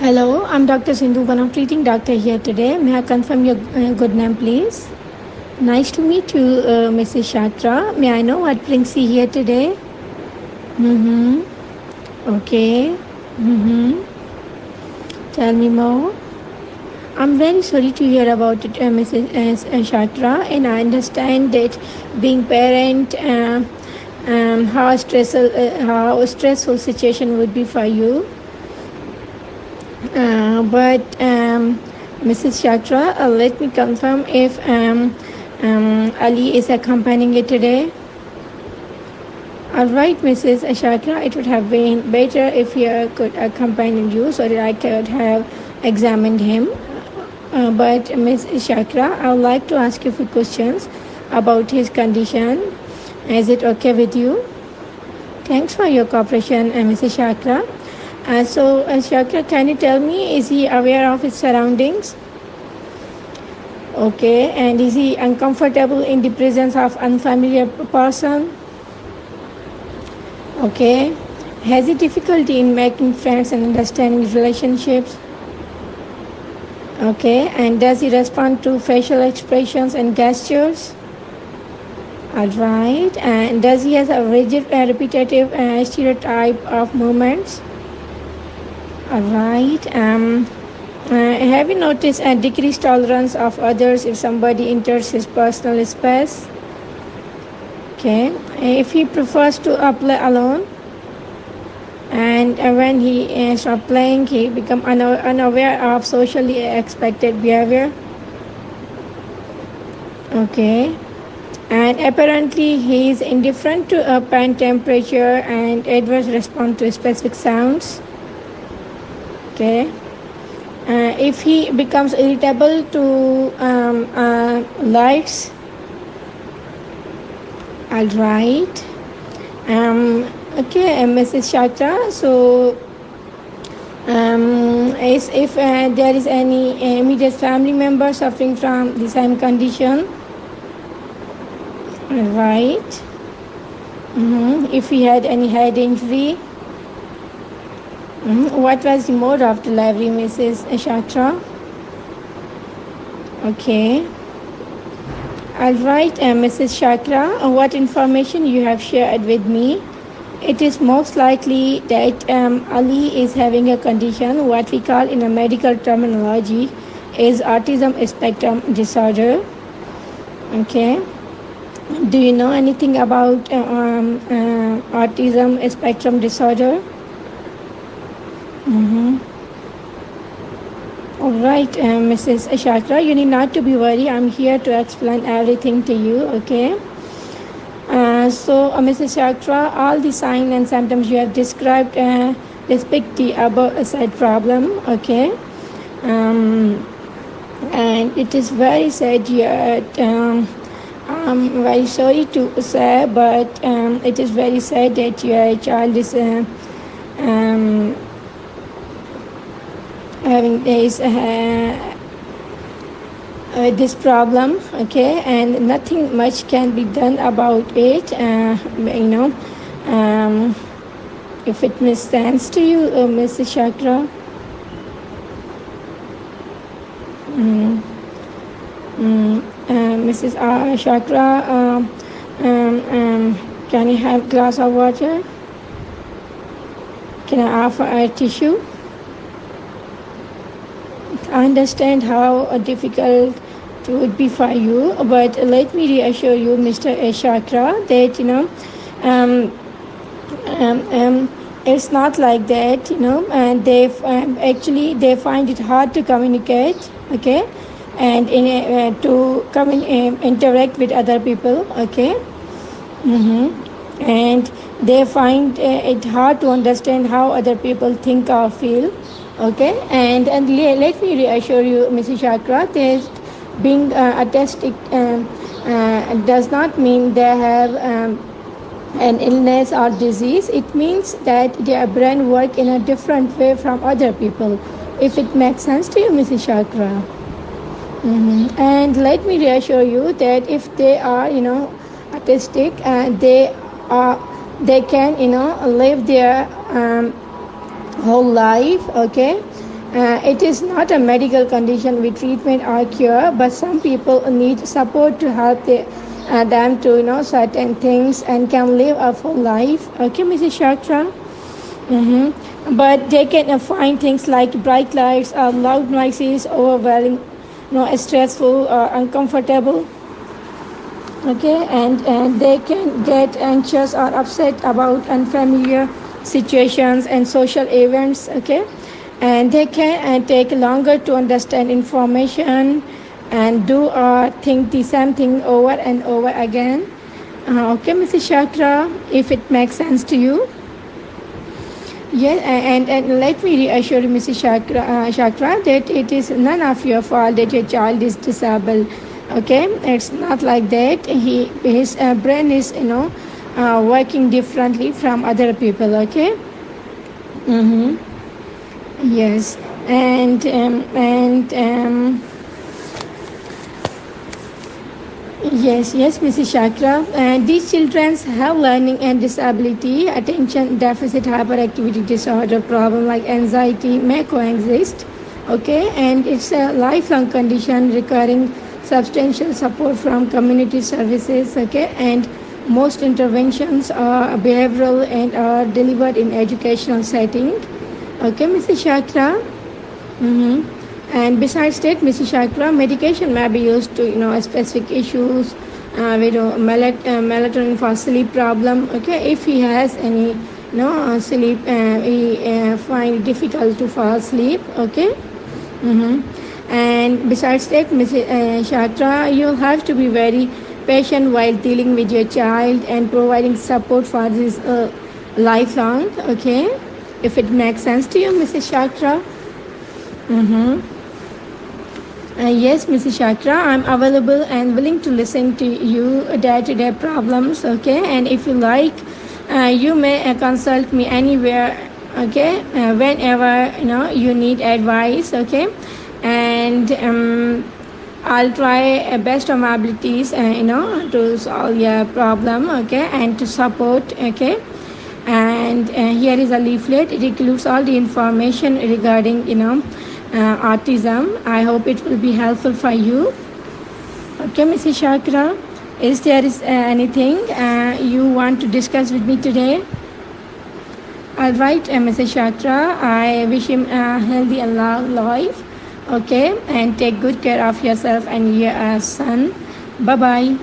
Hello, I'm Dr. Sindhu, one of treating doctor here today. May I confirm your good name, please? Nice to meet you, Mrs. Shatra. May I know what brings you here today? Okay. Tell me more. I'm very sorry to hear about it, Mrs. Shatra, and I understand that being parent, how stressful situation would be for you. But Mrs. Shatra, let me confirm if Ali is accompanying you today. All right, Mrs. Shatra, it would have been better if he could accompany you so that I could have examined him. But Ms. Shatra, I would like to ask you a few questions about his condition. Is it okay with you? Thanks for your cooperation, Mrs. Shatra. So, Shakra, can you tell me, is he aware of his surroundings? Okay, and is he uncomfortable in the presence of unfamiliar person? Okay, has he difficulty in making friends and understanding relationships? Okay, and does he respond to facial expressions and gestures? All right, and does he have a rigid, repetitive stereotype of movements? All right. Have you noticed a decreased tolerance of others if somebody enters his personal space? Okay. If he prefers to play alone, and when he stops playing, he becomes unaware of socially expected behavior. Okay. And apparently, he is indifferent to pan temperature and adverse response to specific sounds. Okay. If he becomes irritable to lights, all right. Okay, Mrs. Shatra. So, if there is any immediate family member suffering from the same condition, all right. If he had any head injury. What was the mode of delivery, Mrs. Shatra? Okay. All right, Mrs. Shatra, what information you have shared with me? It is most likely that Ali is having a condition, what we call in a medical terminology is autism spectrum disorder. Okay. Do you know anything about autism spectrum disorder? All right, Mrs. Shatra, you need not to be worried. I'm here to explain everything to you, okay? So, Mrs. Shatra, all the signs and symptoms you have described depict the above said problem, okay? And it is very sad yet. I'm very sorry to say, but it is very sad that your child is having this problem, okay, and nothing much can be done about it. If it makes sense to you, Mrs. Shakra. Mrs. Shakra, can you have a glass of water? Can I offer a tissue? I understand how difficult it would be for you, but let me reassure you, Mr. Shakra, that it's not like that, and they find it hard to communicate, okay, and to interact with other people, okay, and they find it hard to understand how other people think or feel. Okay, and let me reassure you, Mrs. Chakra, that being autistic does not mean they have an illness or disease. It means that their brain works in a different way from other people. If it makes sense to you, Mrs. Chakra. And let me reassure you that if they are, autistic, they can, live their whole life, okay, It is not a medical condition with treatment or cure, but some people need support to help them to know certain things and can live a full life. Okay, Mrs. Shatra? But they can find things like bright lights or loud noises overwhelming, stressful or uncomfortable. Okay, and they can get anxious or upset about unfamiliar situations and social events. Okay, and they can take longer to understand information and do or think the same thing over and over again. Okay, Mrs. Chakra, if it makes sense to you. Yes, and let me reassure you, Mrs. Chakra, that it is none of your fault that your child is disabled. Okay, it's not like that. His brain is, working differently from other people. Okay. Yes, and yes, Mrs. Chakra. And these children have learning and disability, attention deficit hyperactivity disorder problem like anxiety may coexist. Okay, and it's a lifelong condition requiring substantial support from community services. Okay, and most interventions are behavioral and are delivered in educational setting. Okay, Mrs. Chakra. And besides that, Mrs. Chakra, medication may be used to specific issues with melatonin for sleep problem. Okay, if he has any sleep, he find it difficult to fall asleep. Okay. And besides that, Mrs. Chakra, you'll have to be very patient while dealing with your child and providing support for this lifelong. Okay, if it makes sense to you, Mrs. Chakra. Yes, Mrs. Chakra, I'm available and willing to listen to you day-to-day problems. Okay, and if you like, you may consult me anywhere. Okay, whenever you need advice. Okay, and I'll try best of my abilities, to solve your problem. Okay, and to support. Okay, and here is a leaflet. It includes all the information regarding autism. I hope it will be helpful for you. Okay, Mrs. Chakra, is there anything you want to discuss with me today? All right, Mrs. Chakra, I wish him a healthy and long life. Okay, and take good care of yourself and your son. Bye-bye.